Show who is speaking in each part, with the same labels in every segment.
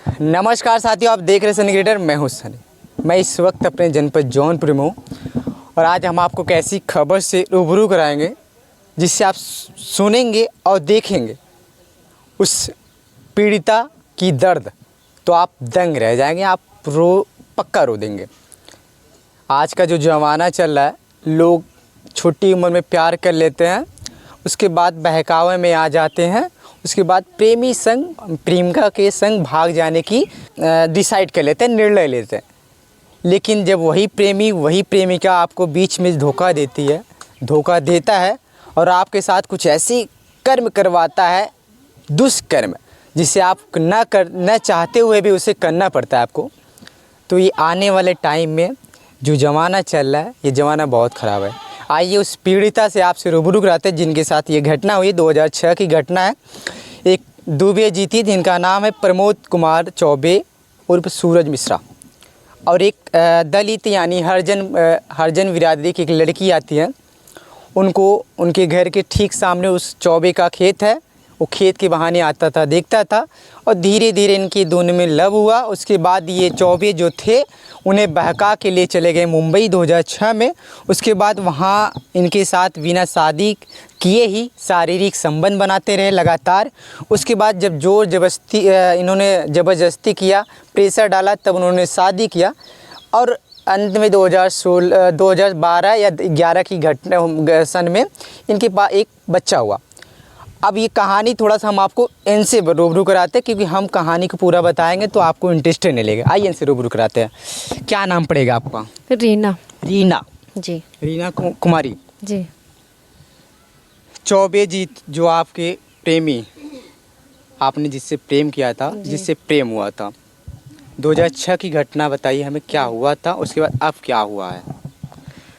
Speaker 1: नमस्कार साथियों, आप देख रहे हैं सनी क्रिएटर। मैं हूं सनी। मैं इस वक्त अपने जनपद जौनपुर में हूं और आज हम आपको कैसी खबर से रूबरू कराएंगे जिससे आप सुनेंगे और देखेंगे उस पीड़िता की दर्द, तो आप दंग रह जाएंगे, आप पक्का रो देंगे। आज का जो ज़माना चल रहा है, लोग छोटी उम्र में प्यार कर लेते हैं, उसके बाद बहकावे में आ जाते हैं, उसके बाद प्रेमी संग प्रेमिका के संग भाग जाने की डिसाइड कर लेते हैं, निर्णय लेते हैं। लेकिन जब वही प्रेमी वही प्रेमिका आपको बीच में धोखा देता है और आपके साथ कुछ ऐसी कर्म करवाता है, दुष्कर्म, जिसे आप न चाहते हुए भी उसे करना पड़ता है आपको, तो ये आने वाले टाइम में जो ज़माना चल रहा है, ये ज़माना बहुत ख़राब है। आइए उस पीड़िता से आपसे रूबरू कराते हैं जिनके साथ ये घटना हुई। 2006 की घटना है। एक दुबे जी थी जिनका नाम है प्रमोद कुमार चौबे उर्फ सूरज मिश्रा, और एक दलित यानी हरिजन बिरादरी की एक लड़की आती है। उनके घर के ठीक सामने उस चौबे का खेत है। वो खेत के बहाने आता था, देखता था, और धीरे धीरे इनकी दोनों में लव हुआ। उसके बाद ये चौबे जो थे उन्हें बहका के ले चले गए मुंबई 2006 में। उसके बाद वहाँ इनके साथ बिना शादी किए ही शारीरिक संबंध बनाते रहे लगातार। उसके बाद जब इन्होंने ज़बरदस्ती किया, प्रेशर डाला, तब उन्होंने शादी किया और अंत में 2012 या 11 की घटना सन में इनके पास एक बच्चा हुआ। अब ये कहानी थोड़ा सा हम आपको इनसे रूबरू कराते हैं, क्योंकि हम कहानी को पूरा बताएंगे तो आपको इंटरेस्ट नहीं लेगा। आइए इनसे रूबरू कराते हैं। क्या नाम पड़ेगा आपका?
Speaker 2: रीना
Speaker 1: जी। रीना कुमारी
Speaker 2: जी।
Speaker 1: चौबे जी जो आपके प्रेमी, आपने जिससे प्रेम किया था, जिससे प्रेम हुआ था, 2006 की घटना बताइए हमें, क्या हुआ था, उसके बाद अब क्या हुआ है?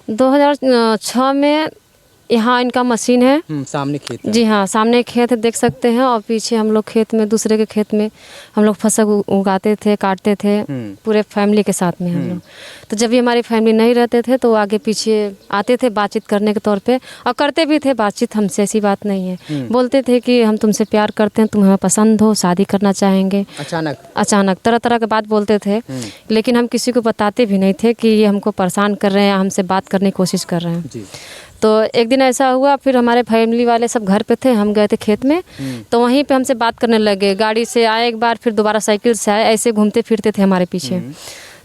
Speaker 2: 2006 में यहाँ इनका मशीन है,
Speaker 1: सामने खेत है।
Speaker 2: जी हाँ, सामने खेत देख सकते हैं, और पीछे हम लोग खेत में, दूसरे के खेत में हम लोग फसल उगाते थे, काटते थे पूरे फैमिली के साथ में हम लोग। तो जब भी हमारी फैमिली नहीं रहते थे तो आगे पीछे आते थे बातचीत करने के तौर पे, और करते भी थे बातचीत। हमसे ऐसी बात नहीं है, बोलते थे कि हम तुमसे प्यार करते हैं, तुम हमें पसंद हो, शादी करना चाहेंगे। अचानक तरह तरह की बात बोलते थे, लेकिन हम किसी को बताते भी नहीं थे कि ये हमको परेशान कर रहे हैं, हमसे बात करने की कोशिश कर रहे हैं। तो एक दिन ऐसा हुआ, फिर हमारे फैमिली वाले सब घर पे थे, हम गए थे खेत में, तो वहीं पे हमसे बात करने लगे। गाड़ी से आए एक बार, फिर दोबारा साइकिल से आए, ऐसे घूमते फिरते थे हमारे पीछे।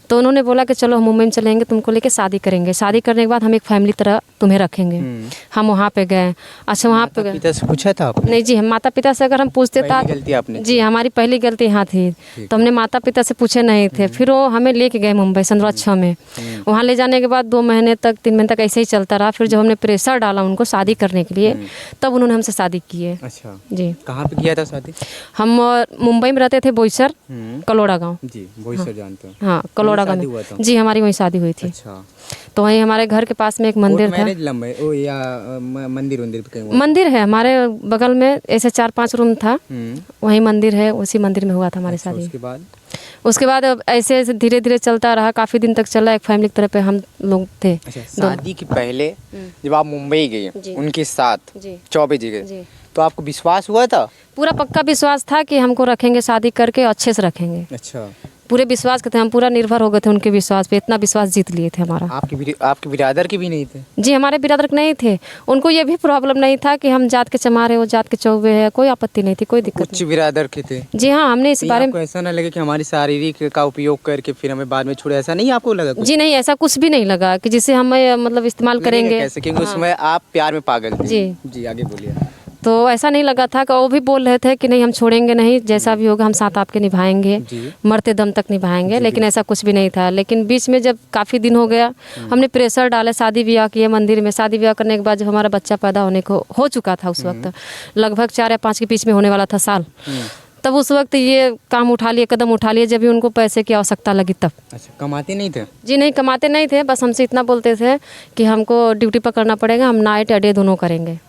Speaker 2: तो उन्होंने बोला कि चलो हम मुंबई में चलेंगे, तुमको लेके शादी करेंगे, शादी करने के बाद हम एक फैमिली तरह तुम्हें रखेंगे। हम वहाँ पे गए। अच्छा, वहाँ पे
Speaker 1: पिता से पूछा था आपने?
Speaker 2: नहीं जी, हम माता पिता से अगर हम पूछते था,
Speaker 1: गलती आपने
Speaker 2: जी हमारी पहली गलती यहाँ थी, तो हमने माता पिता से पूछे नहीं थे। फिर वो हमें लेके गए मुंबई 2006 में। वहाँ ले जाने के बाद 2 महीने तक 3 महीने तक ऐसे ही चलता रहा। फिर जब हमने प्रेशर डाला उनको शादी करने के लिए, तब उन्होंने हमसे शादी की है।
Speaker 1: अच्छा
Speaker 2: जी।
Speaker 1: कहाँ पे किया था शादी?
Speaker 2: हम मुंबई में रहते थे, बोईसर, कलोड़ा गाँव।
Speaker 1: जी, बोईसर जानते हैं।
Speaker 2: हाँ, कलोड़ा गाँव में। जी, हमारी वहीं शादी हुई थी।
Speaker 1: अच्छा।
Speaker 2: तो वहीं हमारे घर के पास में एक मंदिर था। मंदिर है हमारे बगल में, ऐसे 4-5 रूम था, वहीं मंदिर है, उसी मंदिर में हुआ था हमारी शादी। उसके बाद अब ऐसे ऐसे धीरे धीरे चलता रहा, काफ़ी दिन तक चला। एक फैमिली की तरह पे हम लोग थे।
Speaker 1: शादी के पहले जब आप मुंबई गए उनके साथ, चौबे जी गए, तो आपको विश्वास हुआ था?
Speaker 2: पूरा पक्का विश्वास था कि हमको रखेंगे, शादी करके अच्छे से रखेंगे।
Speaker 1: अच्छा।
Speaker 2: पूरे विश्वास के थे हम, पूरा निर्भर हो गए थे उनके विश्वास पे। इतना विश्वास जीत लिए थे हमारा।
Speaker 1: आपके बिरादर के भी नहीं थे?
Speaker 2: जी, हमारे बिरादर के नहीं थे। उनको ये भी प्रॉब्लम नहीं था कि हम जात के चमार है, वो जात के चौबे है, कोई आपत्ति नहीं थी, कोई दिक्कत
Speaker 1: नहीं। उच्च बिरादर के थे?
Speaker 2: जी हाँ। हमने इस बारे में,
Speaker 1: ऐसा ना लगे कि हमारी शारीरिक का उपयोग करके फिर हमें बाद में छोड़े, ऐसा नहीं आपको लगा?
Speaker 2: जी नहीं, ऐसा कुछ भी नहीं लगा कि जिसे हमें मतलब इस्तेमाल करेंगे
Speaker 1: कैसे, क्योंकि उसमें आप प्यार में पागल थे।
Speaker 2: जी,
Speaker 1: आगे बोलिए।
Speaker 2: तो ऐसा नहीं लगा था कि वो भी बोल रहे थे कि नहीं हम छोड़ेंगे नहीं, जैसा भी होगा हम साथ आपके निभाएंगे, मरते दम तक निभाएंगे। लेकिन ऐसा कुछ भी नहीं था। लेकिन बीच में जब काफ़ी दिन हो गया, हमने प्रेशर डाले, शादी ब्याह किए मंदिर में। शादी ब्याह करने के बाद जब हमारा बच्चा पैदा होने को हो चुका था, उस वक्त लगभग 4 या 5 के बीच में होने वाला था साल, तब उस वक्त ये काम उठा लिए, कदम उठा लिए, जब भी उनको पैसे की आवश्यकता लगी तब।
Speaker 1: अच्छा, कमाते नहीं थे? जी
Speaker 2: नहीं, कमाते नहीं थे, बस हमसे इतना बोलते थे कि हमको ड्यूटी पर करना पड़ेगा, हम नाइट या डे दोनों करेंगे।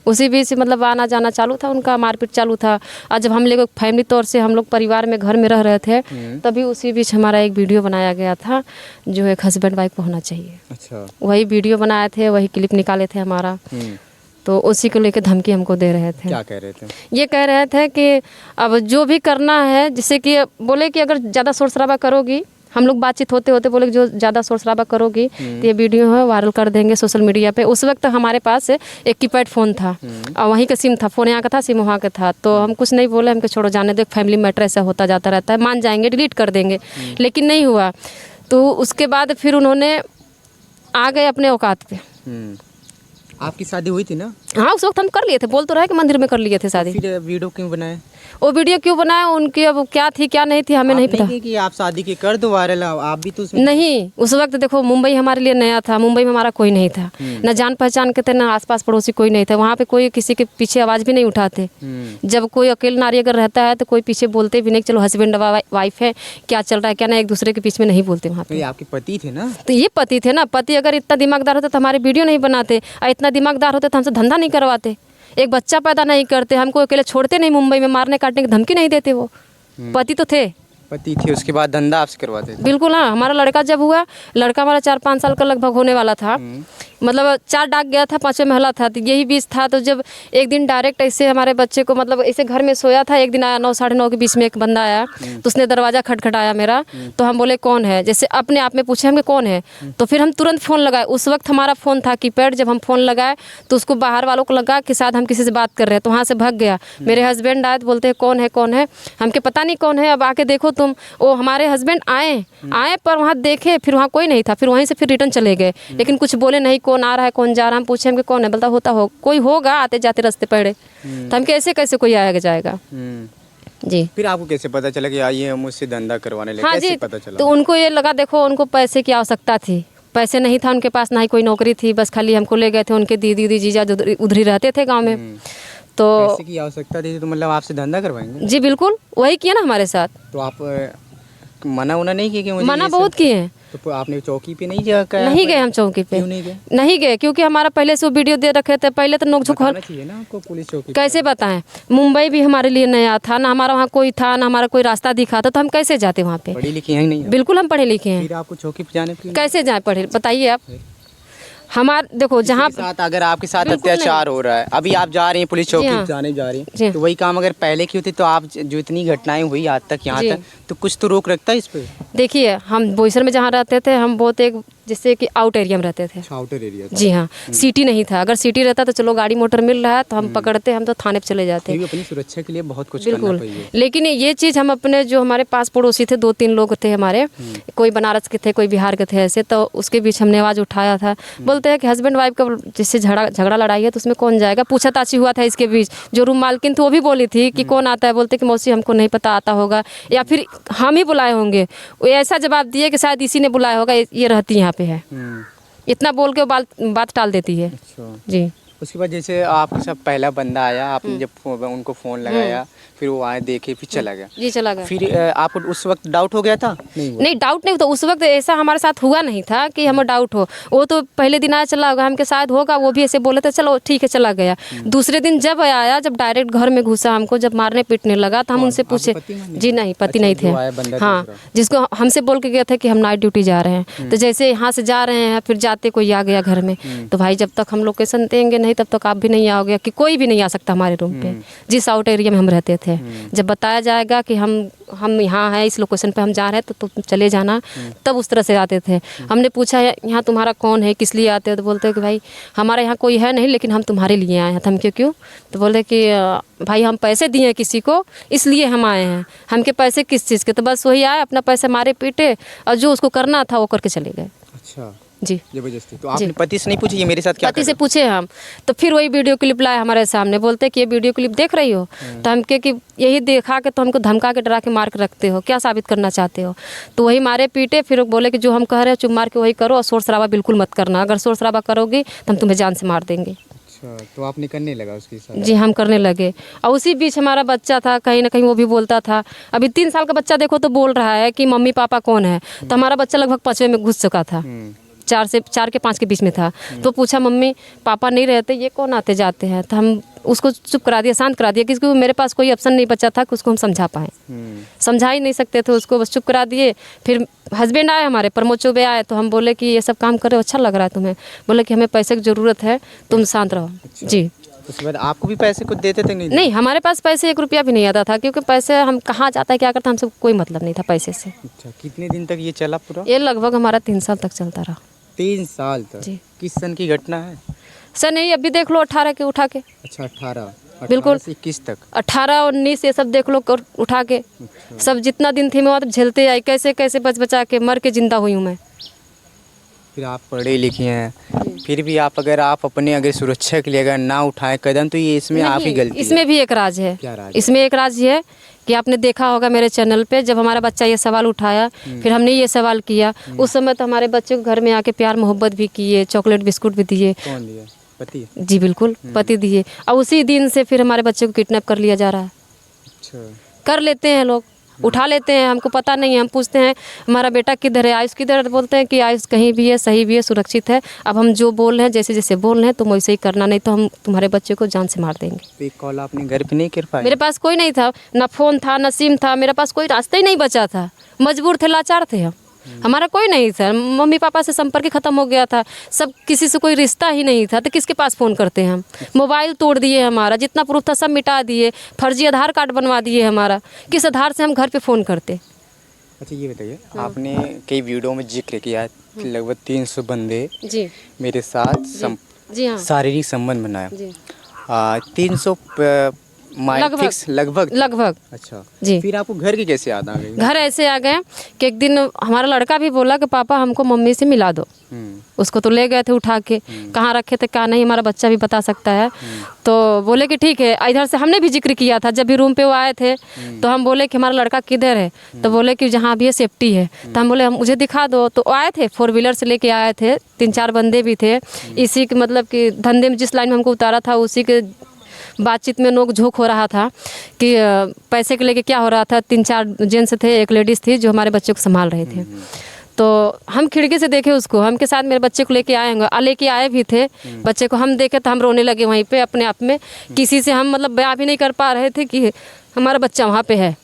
Speaker 2: उसी बीच मतलब आना जाना चालू था उनका, मारपीट चालू था। और जब हम लोग फैमिली तौर से हम लोग परिवार में घर में रह रहे थे, तभी उसी बीच हमारा एक वीडियो बनाया गया था जो एक हस्बैंड वाइफ को होना चाहिए। अच्छा। वही वीडियो बनाए थे, वही क्लिप निकाले थे हमारा। तो उसी को लेकर धमकी हमको दे रहे थे।
Speaker 1: क्या कह रहे थे?
Speaker 2: ये कह रहे थे कि अब जो भी करना है, जिससे कि बोले कि अगर ज़्यादा शोर शराबा करोगी, हम लोग बातचीत होते होते बोले कि जो ज़्यादा शोर शराबा करोगी तो ये वीडियो है वायरल कर देंगे सोशल मीडिया पे। उस वक्त हमारे पास एक कीपैड फ़ोन था और वहीं का सिम था, फ़ोन यहाँ का था, सिम वहाँ का था। तो हम कुछ नहीं बोले, हमको छोड़ो जाने दो, फैमिली मैटर ऐसा होता जाता रहता है, मान जाएंगे, डिलीट कर देंगे। लेकिन नहीं हुआ। तो उसके बाद फिर उन्होंने आ गए अपने औकात पे।
Speaker 1: आपकी शादी हुई थी ना?
Speaker 2: हाँ, उस वक्त हम कर लिए थे, बोल तो रहे कि मंदिर में कर लिए थे शादी।
Speaker 1: फिर वीडियो क्यों बनाए?
Speaker 2: वो वीडियो क्यों बनाए, उनकी अब क्या थी क्या नहीं थी हमें नहीं पता।
Speaker 1: कि आप शादी की कर दो वायरल, आप भी तो उसमें
Speaker 2: नहीं, उस वक्त देखो मुंबई हमारे लिए नया था, मुंबई में हमारा कोई नहीं था, न जान पहचान के थे, न आसपास पड़ोसी कोई नहीं था। वहाँ पे कोई किसी के पीछे आवाज़ भी नहीं उठाते। जब कोई अकेले नारी अगर रहता है तो कोई पीछे बोलते भी नहीं, चलो हस्बैंड वाइफ है, क्या चल रहा है क्या नहीं, एक दूसरे के बीच में नहीं बोलते वहाँ पे।
Speaker 1: आपके पति थे ना?
Speaker 2: तो ये पति थे ना, पति अगर इतना दिमागदार होते तो हमारे वीडियो नहीं बनाते, और इतना दिमागदार होते तो हमसे धंधा नहीं करवाते, एक बच्चा पैदा नहीं करते, हमको अकेले छोड़ते नहीं, मुंबई में मारने काटने की धमकी नहीं देते। वो पति तो थे,
Speaker 1: पति थे, उसके बाद धंधा आपसे करवाते थे?
Speaker 2: बिल्कुल। हाँ, हमारा लड़का जब हुआ, लड़का हमारा 4-5 साल का लगभग होने वाला था, मतलब 4 डाक गया था, 5वें महला था, तो यही बीच था। तो जब एक दिन डायरेक्ट ऐसे हमारे बच्चे को, मतलब ऐसे घर में सोया था, एक दिन आया 9 साढ़े 9 के बीच में एक बंदा आया, तो उसने दरवाज़ा खटखटाया मेरा। तो हम बोले कौन है, जैसे अपने आप में पूछे हमें कौन है, तो फिर हम तुरंत फ़ोन लगाए। उस वक्त हमारा फ़ोन था कीपैड, जब हम फ़ोन लगाए तो उसको बाहर वालों को लगा कि शायद हम किसी से बात कर रहे हैं, तो वहाँ से भाग गया। मेरे हस्बैंड आए तो बोलते हैं कौन है कौन है, हमके पता नहीं कौन है, अब आके देखो तुम। वो हमारे हस्बैंड आए पर वहाँ देखे, फिर वहाँ कोई नहीं था, फिर वहीं से फिर रिटर्न चले गए, लेकिन कुछ बोले नहीं कौन आ रहा है कौन जा रहा है। हम पूछे हमके कौन है, बोलता होता हो कोई होगा आते जाते रास्ते पड़े। तो हम कैसे कैसे कोई आएगा जाएगा जी।
Speaker 1: फिर आपको कैसे पता चला कि ये मुझसे धंधा करवाने लगे?
Speaker 2: हाँ
Speaker 1: कैसे
Speaker 2: जी,
Speaker 1: पता चला?
Speaker 2: तो उनको ये लगा, देखो उनको पैसे की आवश्यकता थी, पैसे नहीं था उनके पास, ना ही कोई नौकरी थी, बस खाली हमको ले गए थे। उनके दीदी जीजा उधर ही रहते थे गाँव में, तो
Speaker 1: पैसे की आवश्यकता थी, तो मतलब आपसे धंधा करवाएंगे?
Speaker 2: जी बिल्कुल, वही किया ना हमारे साथ।
Speaker 1: तो आप मना उना नहीं किया कि मुझे
Speaker 2: मना बहुत किए हैं।
Speaker 1: तो आपने चौकी पे नहीं जाकर?
Speaker 2: नहीं गए हम चौकी पे।
Speaker 1: क्यों नहीं गए?
Speaker 2: नहीं गए क्योंकि हमारा पहले से वो वीडियो दे रखे थे, पहले तो नोकझोंक
Speaker 1: चाहिए ना आपको पुलिस चौकी?
Speaker 2: कैसे बताएं, मुंबई भी हमारे लिए नया था, ना हमारा वहाँ कोई था, ना हमारा कोई रास्ता दिखा था, तो हम कैसे जाते वहाँ पे?
Speaker 1: पढ़ी लिखी हैं नहीं?
Speaker 2: बिल्कुल हम पढ़े लिखे हैं।
Speaker 1: फिर आपको चौकी पे जाने के
Speaker 2: कैसे जाए पढ़े, बताइए आप। हमारे देखो जहाँ
Speaker 1: साथ अगर आपके साथ अत्याचार हो रहा है, अभी आप जा रही हैं पुलिस चौकी
Speaker 2: हाँ।
Speaker 1: जाने जा रही
Speaker 2: जी
Speaker 1: हैं, तो वही काम अगर पहले की होती तो आप जो इतनी घटनाएं हुई आज तक यहाँ
Speaker 2: जी।
Speaker 1: तक, तो कुछ तो रोक रखता है इस पे?
Speaker 2: देखिए, हम बोईसर में जहाँ रहते थे, हम बहुत एक जैसे कि आउट एरिया में रहते थे।
Speaker 1: Outer area?
Speaker 2: जी हाँ, सिटी नहीं था। अगर सिटी रहता तो चलो गाड़ी मोटर मिल रहा है तो हम पकड़ते, हम तो थाने पे चले जाते।
Speaker 1: अपनी सुरक्षा के लिए बहुत कुछ
Speaker 2: बिल्कुल,
Speaker 1: करना चाहिए।
Speaker 2: लेकिन ये चीज़ हम अपने जो हमारे पास पड़ोसी थे, 2-3 लोग थे हमारे, कोई बनारस के थे, कोई बिहार के थे ऐसे, तो उसके बीच हमने आवाज़ उठाया था। बोलते हैं कि हस्बैंड वाइफ का जिससे झगड़ा लड़ाई है तो उसमें कौन जाएगा, पूछताछ हुआ था इसके बीच। जो रूम मालकिन थी वो भी बोली थी कि कौन आता है, बोलते कि मौसी हमको नहीं पता आता होगा, या फिर हम ही बुलाए होंगे। वो ऐसा जवाब दिए कि शायद इसी ने बुलाया होगा, ये रहती यहाँ पे है। इतना बोल के बात टाल देती है।
Speaker 1: अच्छा।
Speaker 2: जी।
Speaker 1: उसके बाद जैसे आपके साथ पहला बंदा आया, आपने जब उनको फ़ोन लगाया, फिर वो आए देखे फिर चला गया?
Speaker 2: जी चला गया।
Speaker 1: फिर आपको उस वक्त डाउट हो गया था?
Speaker 2: नहीं डाउट नहीं, तो उस वक्त ऐसा हमारे साथ हुआ नहीं था कि हमें डाउट हो। वो तो पहले दिन आया चला होगा, हमके शायद होगा, वो भी ऐसे बोले थे चलो ठीक है चला गया। दूसरे दिन जब आया, जब डायरेक्ट घर में घुसा, हमको जब मारने पीटने लगा, तो हम उनसे पूछे। जी नहीं, पति नहीं थे। हाँ, जिसको हमसे बोल के गया था कि हम नाइट ड्यूटी जा रहे हैं, तो जैसे यहाँ से जा रहे हैं, फिर जाते कोई आ गया घर में, तो भाई जब तक हम लोकेशन देंगे नहीं तब तक आप भी नहीं आओगे, कि कोई भी नहीं आ सकता हमारे रूम पे, जिस आउट एरिया में हम रहते थे। जब बताया जाएगा कि हम यहाँ हैं, इस लोकेशन पे हम जा रहे हैं, तो तुम चले जाना, तब उस तरह से आते थे। हमने पूछा यहाँ तुम्हारा कौन है, किस लिए आते हो, तो बोलते कि भाई हमारे यहाँ कोई है नहीं, लेकिन हम तुम्हारे लिए आए हैं। तो हम क्यों? तो बोलते कि भाई हम पैसे दिए किसी को, इसलिए हम आए हैं। हमके पैसे किस चीज़ के? तो बस वही आए, अपना पैसे मारे पीटे, और जो उसको करना था वो करके चले गए।
Speaker 1: अच्छा
Speaker 2: जी,
Speaker 1: जबरदस्ती। तो आपने पति से नहीं पूछी ये मेरे साथ क्या?
Speaker 2: पति से पूछे हम, तो फिर वही वीडियो क्लिप लाए हमारे सामने, बोलते कि ये वीडियो क्लिप देख रही हो, तो हम कि यही देखा के तो हमको धमका के डरा के मार के रखते हो, क्या साबित करना चाहते हो? तो वही मारे पीटे, फिर बोले कि जो हम कह रहे हैं चुप मार के वही करो, और शोर शराबा बिल्कुल मत करना, अगर शोर शराबा करोगी तो हम तुम्हें जान से मार देंगे।
Speaker 1: अच्छा, तो आपने करने लगा उसके साथ?
Speaker 2: जी, हम करने लगे। और उसी बीच हमारा बच्चा था, कहीं ना कहीं वो भी बोलता था। अभी 3 साल का बच्चा देखो तो बोल रहा है कि मम्मी पापा कौन है, तो हमारा बच्चा लगभग 5वें में घुस चुका था। 4 के 5 के बीच में था। तो पूछा मम्मी पापा नहीं रहते, ये कौन आते जाते हैं? तो हम उसको चुप करा दिया, शांत करा दिया, क्योंकि मेरे पास कोई ऑप्शन नहीं बचा था कि उसको हम समझा पाएँ। समझा ही नहीं सकते थे उसको, बस चुप करा दिए। फिर हस्बैंड आए हमारे, प्रमोद चौबे आए, तो हम बोले कि ये सब काम कर रहे हो, अच्छा लग रहा है तुम्हें? बोले कि हमें पैसे की ज़रूरत है, तुम शांत रहो। जी।
Speaker 1: उसके बाद आपको भी पैसे कुछ देते थे?
Speaker 2: नहीं, हमारे पास पैसे 1 रुपया भी नहीं आता था, क्योंकि पैसे हम कहाँ जाता है क्या करता है, हमसे कोई मतलब नहीं था पैसे से।
Speaker 1: अच्छा, कितने दिन तक ये चला पूरा?
Speaker 2: ये लगभग हमारा 3 साल तक चलता रहा।
Speaker 1: 3 साल तक?
Speaker 2: जी।
Speaker 1: किस सन की घटना है?
Speaker 2: सर नहीं, अभी देख लो 18 के उठा के।
Speaker 1: अच्छा, 18
Speaker 2: बिल्कुल।
Speaker 1: से 21 तक?
Speaker 2: 18 19 ये सब देख लो उठा के। सब जितना दिन थी मैं वहाँ तक झेलते आई, कैसे कैसे बच बचा के मर के जिंदा हुई हूँ मैं।
Speaker 1: फिर आप पढ़े लिखे हैं, फिर भी अगर आप अपने अगर सुरक्षा के लिए अगर ना उठाएं कदम, तो ये इसमें आप ही गलती है।
Speaker 2: इसमें भी एक राज है।
Speaker 1: क्या राज?
Speaker 2: इसमें एक राज ये है कि आपने देखा होगा मेरे चैनल पे, जब हमारा बच्चा ये सवाल उठाया, फिर हमने ये सवाल किया, उस समय तो हमारे बच्चे को घर में आके प्यार मोहब्बत भी किए, चॉकलेट बिस्कुट भी दिए।
Speaker 1: कौन दिया? पति?
Speaker 2: जी बिल्कुल, पति दिए। और उसी दिन से फिर हमारे बच्चे को किडनैप कर लिया जा रहा है।
Speaker 1: अच्छा।
Speaker 2: कर लेते हैं लोग, उठा लेते हैं, हमको पता नहीं है। हम पूछते हैं हमारा बेटा किधर है, आयुष किधर है? बोलते हैं कि आयुष कहीं भी है, सही भी है, सुरक्षित है। अब हम जो बोल रहे हैं, जैसे जैसे बोल रहे हैं तुम वैसे ही करना, नहीं तो हम तुम्हारे बच्चे को जान से मार देंगे।
Speaker 1: तो एक कॉल आपने घर पे नहीं कर पाए?
Speaker 2: मेरे पास कोई नहीं था, ना फ़ोन था, ना सिम था, मेरे पास कोई रास्ता ही नहीं बचा था। मजबूर थे, लाचार थे हम। हमारा कोई नहीं था, मम्मी पापा से संपर्क ही खत्म हो गया था, सब किसी से कोई रिश्ता ही नहीं था, तो किसके पास फ़ोन करते हैं हम? मोबाइल तोड़ दिए हमारा, जितना प्रूफ था सब मिटा दिए, फर्जी आधार कार्ड बनवा दिए हमारा। किस आधार से हम घर पे फ़ोन करते?
Speaker 1: अच्छा, ये बताइए, आपने कई वीडियो में जिक्र किया है कि लगभग 300 बंदे
Speaker 2: जी
Speaker 1: मेरे साथ
Speaker 2: जी हाँ
Speaker 1: शारीरिक संबंध बनाया।
Speaker 2: जी
Speaker 1: 300 लगभग। अच्छा
Speaker 2: जी।
Speaker 1: फिर आपको घर की कैसे याद आ गई?
Speaker 2: घर ऐसे आ गए कि एक दिन हमारा लड़का भी बोला कि पापा हमको मम्मी से मिला दो। उसको तो ले गए थे उठा के, कहाँ रखे थे कहाँ नहीं, हमारा बच्चा भी बता सकता है। तो बोले कि ठीक है। इधर से हमने भी जिक्र किया था, जब भी रूम पे वो आए थे तो हम बोले कि हमारा लड़का किधर है, तो बोले कि जहाँ भी है सेफ्टी है। तो हम बोले हम मुझे दिखा दो, तो आए थे 4 व्हीलर से लेके आए थे, 3-4 बंदे भी थे। इसी के मतलब कि धंधे में जिस लाइन में हमको उतारा था, उसी के बातचीत में नोक झोंक हो रहा था कि पैसे के लेके क्या हो रहा था। 3-4 जेंट्स थे, एक लेडीज़ थी जो हमारे बच्चे को संभाल रहे थे। तो हम खिड़की से देखे उसको, हम के साथ मेरे बच्चे को लेके आए भी थे। बच्चे को हम देखे तो हम रोने लगे वहीं पे अपने आप में। किसी से हम मतलब बयां भी नहीं कर पा रहे थे कि हमारा बच्चा वहाँ पे है।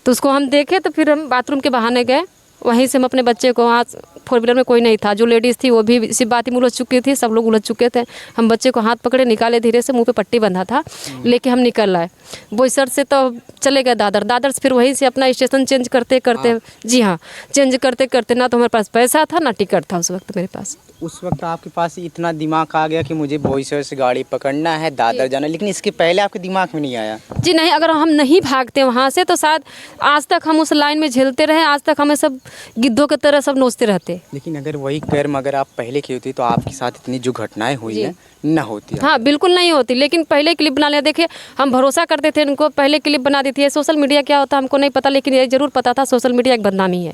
Speaker 2: तो उसको हम देखे तो फिर हम बाथरूम के बहाने गए, वहीं से हम अपने बच्चे को, वहाँ 4 व्हीलर में कोई नहीं था, जो लेडीज़ थी वो भी इसी बात में उलझ चुकी थी, सब लोग उलझ चुके थे। हम बच्चे को हाथ पकड़े निकाले धीरे से, मुंह पे पट्टी बंधा था, लेके हम निकल आए। बोईसर से तो चले गए दादर से फिर वहीं से अपना स्टेशन चेंज करते करते, जी हाँ, चेंज करते करते, ना तो हमारे पास पैसा था ना टिकट था उस वक्त मेरे पास।
Speaker 1: उस वक्त आपके पास इतना दिमाग आ गया कि मुझे बोईसर से गाड़ी पकड़ना है, दादर जाना, लेकिन इसके पहले आपके दिमाग में नहीं आया?
Speaker 2: जी नहीं, अगर हम नहीं भागते वहाँ से तो शायद आज तक हम उस लाइन में झेलते रहे, आज तक हमें सब गिद्धों की तरह सब नोचते रहते।
Speaker 1: लेकिन अगर वही कर्म अगर आप पहले की होती तो आपके साथ इतनी जो घटनाएं हुई हैं ना होती।
Speaker 2: हाँ बिल्कुल नहीं होती, लेकिन पहले क्लिप बना लिया। देखिए हम भरोसा करते थे उनको, पहले क्लिप बना दी थी। सोशल मीडिया क्या होता है हमको नहीं पता, लेकिन ये जरूर पता था सोशल मीडिया एक बदनामी है,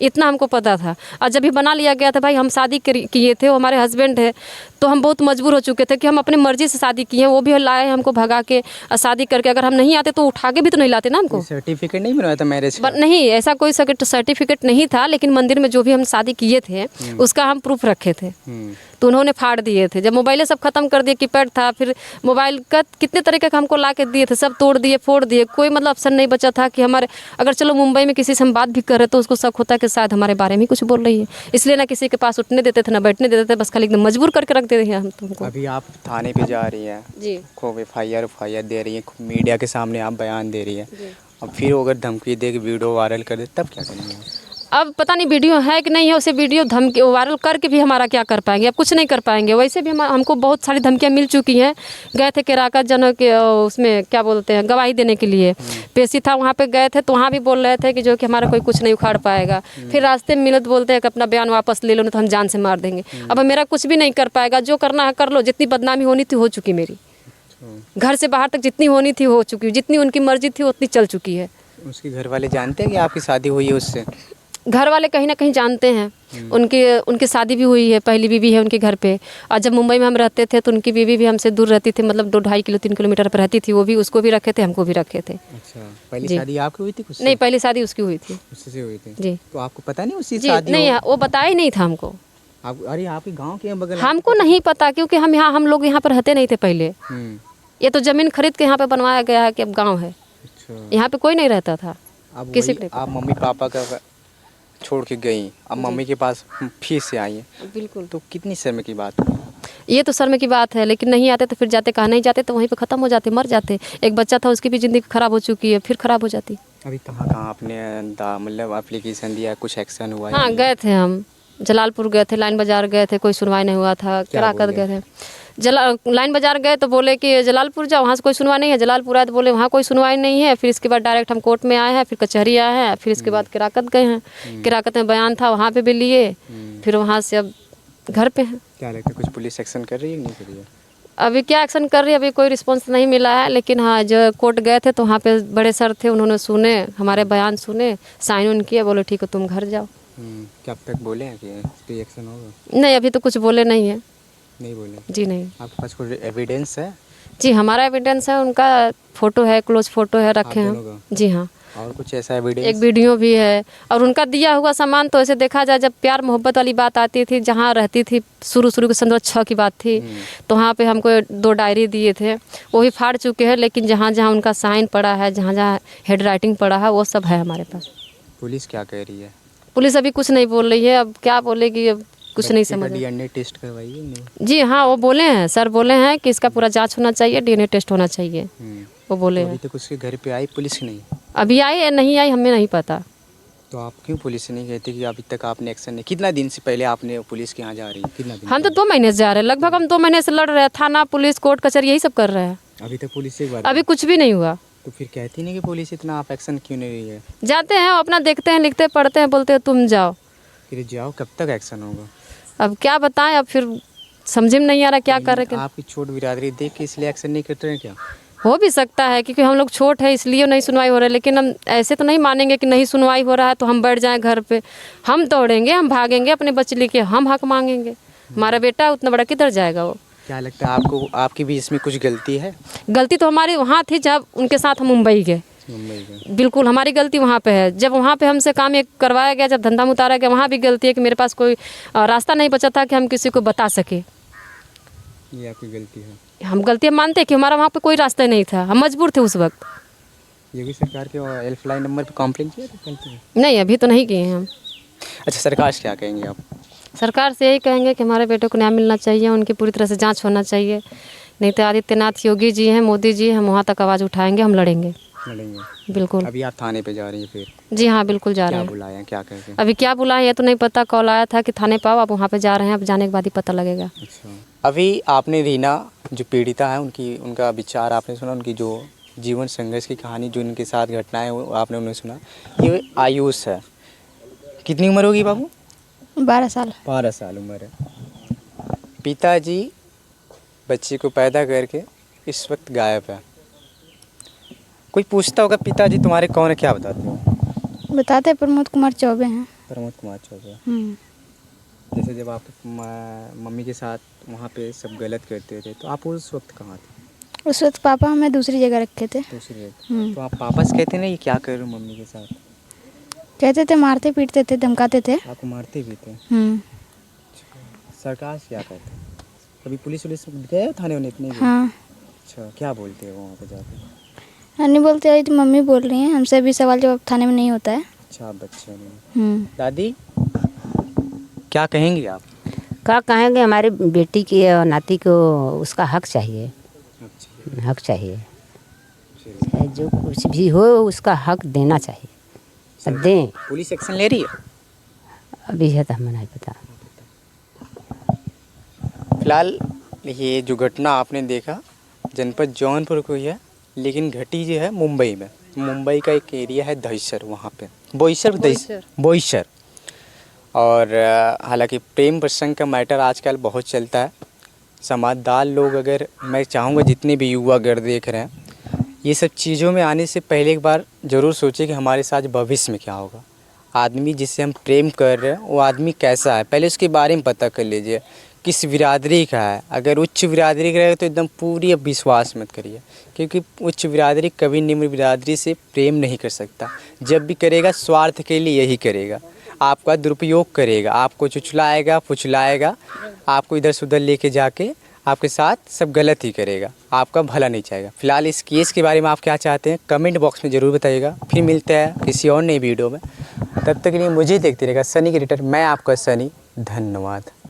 Speaker 2: इतना हमको पता था। और जब भी बना लिया गया था, भाई हम शादी किए थे, वो हमारे हस्बैंड है, तो हम बहुत मजबूर हो चुके थे कि हम अपनी मर्जी से शादी किए हैं। वो भी लाए हमको भगा के शादी करके, अगर हम नहीं आते तो उठा के भी तो नहीं लाते ना हमको।
Speaker 1: सर्टिफिकेट नहीं बनवाया था मैरिज का?
Speaker 2: नहीं, ऐसा कोई सर्टिफिकेट नहीं था, लेकिन मंदिर में जो भी हम शादी किए थे उसका हम प्रूफ रखे थे, तो उन्होंने फाड़ दिए थे। जब मोबाइलें सब खत्म कर दिए, कीपैड था, फिर मोबाइल का कितने तरीके का हमको ला के दिए थे, सब तोड़ दिए, फोड़ दिए। कोई मतलब ऑप्शन नहीं बचा था कि हमारे, अगर चलो मुंबई में किसी से हम बात भी कर रहे तो उसको शक होता कि शायद हमारे बारे में कुछ बोल रही है, इसलिए ना किसी के पास उठने देते थे ना बैठने देते थे, बस खाली एकदम मजबूर करके रख देते हैं हम तुमको।
Speaker 1: अभी आप थाने पे जा रही हैं
Speaker 2: जी,
Speaker 1: खूब FIR दे रही है, मीडिया के सामने आप बयान दे रही है, अब फिर अगर धमकी दे के वीडियो वायरल कर दे तब क्या करेंगे?
Speaker 2: अब पता नहीं वीडियो है कि नहीं है, उसे वीडियो धमकी वायरल करके भी हमारा क्या कर पाएंगे? अब कुछ नहीं कर पाएंगे। वैसे भी हमको बहुत सारी धमकियां मिल चुकी हैं। गए थे केराका जनों के उसमें क्या बोलते हैं, गवाही देने के लिए पेशी था, वहाँ पे गए थे तो वहाँ भी बोल रहे थे कि जो कि हमारा कोई कुछ नहीं उखाड़ पाएगा। फिर रास्ते में मिले तो बोलते हैं कि अपना बयान वापस ले लो, नहीं तो हम जान से मार देंगे। अब मेरा कुछ भी नहीं कर पाएगा, जो करना है कर लो। जितनी बदनामी होनी थी हो चुकी मेरी, घर से बाहर तक जितनी होनी थी हो चुकी, जितनी उनकी मर्जी थी उतनी चल चुकी है।
Speaker 1: उसके घर वाले जानते हैं कि आपकी शादी हुई है उससे?
Speaker 2: घर वाले कहीं ना कहीं जानते हैं। उनकी शादी भी हुई है, पहली बीवी है उनके घर पे। और जब मुंबई में हम रहते थे तो उनकी बीवी भी हमसे दूर रहती थी, मतलब 2-2.5 किलोमीटर पर रहती थी। वो भी, उसको भी रखे थे, हमको भी रखे थे।
Speaker 1: अच्छा, पहली शादी आपकी हुई थी उससे?
Speaker 2: नहीं, पहली शादी उसकी हुई थी।
Speaker 1: उससे हुई थी?
Speaker 2: जी।
Speaker 1: तो आपको पता नहीं उसकी
Speaker 2: जी
Speaker 1: शादी?
Speaker 2: नहीं, वो बताया ही नहीं था हमको।
Speaker 1: आप अरे आपके गांव के बगल?
Speaker 2: हमको नहीं पता, क्योंकि हम लोग यहाँ पर रहते नहीं थे पहले। ये तो ज़मीन खरीद के यहाँ पे बनवाया गया है कि अब गाँव है।
Speaker 1: अच्छा।
Speaker 2: यहाँ पे कोई नहीं रहता था।
Speaker 1: अब
Speaker 2: किसी
Speaker 1: वही
Speaker 2: को नहीं
Speaker 1: आप मम्मी पापा का छोड़ के गई, अब मम्मी के पास फिर से आई हैं।
Speaker 2: बिल्कुल।
Speaker 1: तो कितनी समय की बात है?
Speaker 2: ये तो शर्म की बात है, लेकिन नहीं आते तो फिर जाते, कहा नहीं जाते तो वहीं पे ख़त्म हो जाते, मर जाते। एक बच्चा था, उसकी भी ज़िंदगी ख़राब हो चुकी है, फिर ख़राब हो जाती।
Speaker 1: अभी कहाँ कहाँ आपने मतलब एप्लीकेशन दिया, कुछ एक्शन हुआ?
Speaker 2: हाँ, गए थे हम, जलालपुर गए थे, लाइन बाज़ार गए थे, कोई सुनवाई नहीं हुआ था। किराकत गए थे, लाइन बाज़ार गए तो बोले कि जलालपुर जाओ, वहाँ से कोई सुनवाई नहीं है। जलालपुर आए तो बोले वहाँ कोई सुनवाई नहीं है। फिर इसके बाद डायरेक्ट हम कोर्ट में आए हैं, फिर कचहरी आए हैं, फिर इसके बाद किराकत गए हैं। किराकत में बयान था, वहाँ पे भी लिए, फिर वहाँ से अब घर पे हैं।
Speaker 1: क्या लगता है कुछ पुलिस एक्शन कर रही है, नहीं कर रही है?
Speaker 2: अभी क्या एक्शन कर रही है, अभी कोई रिस्पॉन्स नहीं मिला है। लेकिन हाँ, जो कोर्ट गए थे तो वहाँ पे बड़े सर थे, उन्होंने सुने, हमारे बयान सुने, साइन उन किए, बोले ठीक है तुम घर जाओ।
Speaker 1: क्या अब तक बोले हैं कि कोई एक्शन होगा?
Speaker 2: नहीं, अभी तो कुछ बोले नहीं है।
Speaker 1: नहीं बोले?
Speaker 2: जी नहीं।
Speaker 1: आपके पास कोई एविडेंस है?
Speaker 2: जी, हमारा एविडेंस है, उनका फ़ोटो है, क्लोज फ़ोटो है, रखे हैं। जी हाँ।
Speaker 1: और कुछ ऐसा एविडेंस?
Speaker 2: एक वीडियो भी है, और उनका दिया हुआ सामान तो ऐसे देखा जाए, जब प्यार मोहब्बत वाली बात आती थी, जहाँ रहती थी, शुरू के सन 2006 की बात थी, तो वहाँ पे हमको 2 डायरी दिए थे, वो भी फाड़ चुके हैं। लेकिन जहाँ जहाँ उनका साइन पड़ा है, जहाँ जहाँ हेड राइटिंग पड़ा है, वो सब है हमारे पास।
Speaker 1: पुलिस क्या कह रही है?
Speaker 2: पुलिस अभी कुछ नहीं बोल रही है, अब क्या बोलेगी, अब कुछ नहीं समझ।
Speaker 1: डीएनए टेस्ट करवाइए? नहीं?
Speaker 2: जी हाँ, वो बोले हैं, सर बोले हैं कि इसका पूरा जांच होना चाहिए, डीएनए टेस्ट होना चाहिए, वो बोले
Speaker 1: तो
Speaker 2: हैं।
Speaker 1: अभी तक उसके घर पे आई पुलिस नहीं?
Speaker 2: अभी आई या नहीं आई हमें नहीं पता।
Speaker 1: तो आप क्यों पुलिस से नहीं कहते कि अभी तक आपने एक्शन नहीं? कितना दिन से पहले आपने पुलिस के यहाँ जा रही है? कितना दिन?
Speaker 2: हम तो 2 महीने से जा रहे हैं, लगभग हम 2 महीने से लड़ रहे हैं, थाना, पुलिस, कोर्ट कचहरी यही सब कर रहे हैं।
Speaker 1: अभी तक पुलिस से एक बार?
Speaker 2: अभी कुछ भी नहीं हुआ।
Speaker 1: तो फिर कहती नहीं कि पुलिस इतना आप एक्शन क्यों नहीं रही है?
Speaker 2: जाते हैं, अपना देखते हैं, लिखते पढ़ते हैं, बोलते हैं तुम जाओ।
Speaker 1: फिर जाओ, कब तक एक्शन होगा?
Speaker 2: अब क्या बताएं, अब फिर समझ में नहीं आ रहा क्या कर रहे हैं।
Speaker 1: आपकी छोट बिरादरी देख के इसलिए एक्शन नहीं करते हैं क्या?
Speaker 2: हो भी सकता है, क्योंकि हम लोग छोट है इसलिए नहीं सुनवाई हो रहा है। लेकिन हम ऐसे तो नहीं मानेंगे कि नहीं सुनवाई हो रहा है तो हम बैठ जाएं घर पे। हम दौड़ेंगे, हम भागेंगे, अपने बच्चे लेके हम हक मांगेंगे। हमारा बेटा उतना बड़ा किधर जाएगा वो?
Speaker 1: क्या लगता है आपको, आपकी भी इसमें कुछ गलती है?
Speaker 2: गलती तो हमारी वहाँ थी जब उनके साथ हम मुंबई गए।
Speaker 1: मुंबई का?
Speaker 2: बिल्कुल हमारी गलती वहाँ पे है। जब वहाँ पे हमसे काम एक करवाया गया, जब धंधा में उतारा गया, वहाँ भी गलती है कि मेरे पास कोई रास्ता नहीं बचा था कि हम किसी को बता सके।
Speaker 1: ये आपकी गलती है?
Speaker 2: हम गलती मानते हैं कि हमारा वहाँ पे कोई रास्ता नहीं था, हम मजबूर थे उस वक्त।
Speaker 1: योगी सरकार के हेल्पलाइन नंबर पे कंप्लेंट किया था कल?
Speaker 2: नहीं, अभी तो नहीं किए हैं हम।
Speaker 1: अच्छा, सरकार से क्या कहेंगे आप?
Speaker 2: सरकार से यही कहेंगे कि हमारे बेटे को न्याय मिलना चाहिए, उनकी पूरी तरह से जांच होना चाहिए। नहीं तो आदित्यनाथ योगी जी हैं, मोदी जी, हम वहाँ तक आवाज़ उठाएंगे, हम लड़ेंगे।
Speaker 1: लड़ेंगे?
Speaker 2: बिल्कुल।
Speaker 1: अभी आप थाने पे जा रही हैं फिर?
Speaker 2: जी हाँ, बिल्कुल जा रहे
Speaker 1: क्या
Speaker 2: हैं।
Speaker 1: बुलाया, क्या कहते हैं?
Speaker 2: अभी क्या बुलाया ये तो नहीं पता, कॉल आया था कि थाने पाओ, आप वहाँ पे जा रहे हैं, अब जाने के बाद ही पता लगेगा।
Speaker 1: अच्छा, अभी आपने रीना जो पीड़िता है उनका विचार आपने सुना, उनकी जो जीवन संघर्ष की कहानी जो उनके साथ घटनाएं वो आपने उन्हें सुना। ये आयुष है, कितनी उम्र होगी बाबू?
Speaker 3: 12 साल।
Speaker 1: 12 साल उम्र है। पिताजी बच्चे को पैदा करके इस वक्त गायब है। कोई पूछता होगा पिताजी तुम्हारे कौन है, क्या बताते हो?
Speaker 3: बताते प्रमोद कुमार चौबे हैं।
Speaker 1: प्रमोद कुमार चौबे।
Speaker 3: हम्म।
Speaker 1: जैसे जब आप मम्मी के साथ वहाँ पे सब गलत करते थे तो आप उस वक्त कहाँ थे?
Speaker 3: उस वक्त पापा हमें दूसरी जगह रखे थे।
Speaker 1: दूसरी जगह? तो आप पापा से कहते नहीं, ये क्या कर रहे हो मम्मी के साथ?
Speaker 3: कहते थे, मारते पीटते थे, धमकाते थे।
Speaker 1: आपको मारते भी थे?
Speaker 3: हम्म।
Speaker 1: सरकार से क्या कहते हैं? कभी पुलिस गए हो थाने होने इतने?
Speaker 3: हाँ।
Speaker 1: अच्छा, क्या बोलते हो वहाँ पे जाके?
Speaker 3: नहीं बोलते हैं, तो मम्मी बोल रही हैं, हमसे भी सवाल जवाब थाने में नहीं होता है।
Speaker 1: अच्छा, बच्चे नहीं। दादी क्या कहेंगी आप?
Speaker 4: क्या कहेंगे, हमारी बेटी की और नाती को उसका हक चाहिए।
Speaker 1: अच्छा,
Speaker 4: हक चाहिए, चाहे जो कुछ भी हो उसका हक देना चाहिए, और दें।
Speaker 1: पुलिस एक्शन ले रही है?
Speaker 4: अभी है तो हमें नहीं पता।
Speaker 1: फिलहाल ये जो घटना आपने देखा जनपद जौनपुर को ही है, लेकिन घटी जो है मुंबई में। मुंबई का एक एरिया है दहिसर, वहाँ पे बोईसर। और हालांकि प्रेम प्रसंग का मैटर आजकल बहुत चलता है। समझदार लोग, अगर मैं चाहूँगा जितने भी युवा गण देख रहे हैं, ये सब चीज़ों में आने से पहले एक बार ज़रूर सोचें कि हमारे साथ भविष्य में क्या होगा। आदमी जिससे हम प्रेम कर रहे हैं वो आदमी कैसा है, पहले उसके बारे में पता कर लीजिए, किस बिरादरी का है। अगर उच्च बिरादरी का रहेगा तो एकदम पूरी अब विश्वास मत करिए, क्योंकि उच्च बिरादरी कभी निम्न बिरादरी से प्रेम नहीं कर सकता। जब भी करेगा स्वार्थ के लिए यही करेगा। आपका दुरुपयोग करेगा, आपको चुचलाएगा, फुचलाएगा, आपको इधर से उधर लेके जाके आपके साथ सब गलत ही करेगा, आपका भला नहीं चाहेगा। फिलहाल इस केस के बारे में आप क्या चाहते हैं कमेंट बॉक्स में ज़रूर बताइएगा। फिर मिलते हैं किसी और नई वीडियो में, तब तक के लिए मुझे देखते रहेगा सनी क्रिएटर। मैं आपका सनी, धन्यवाद।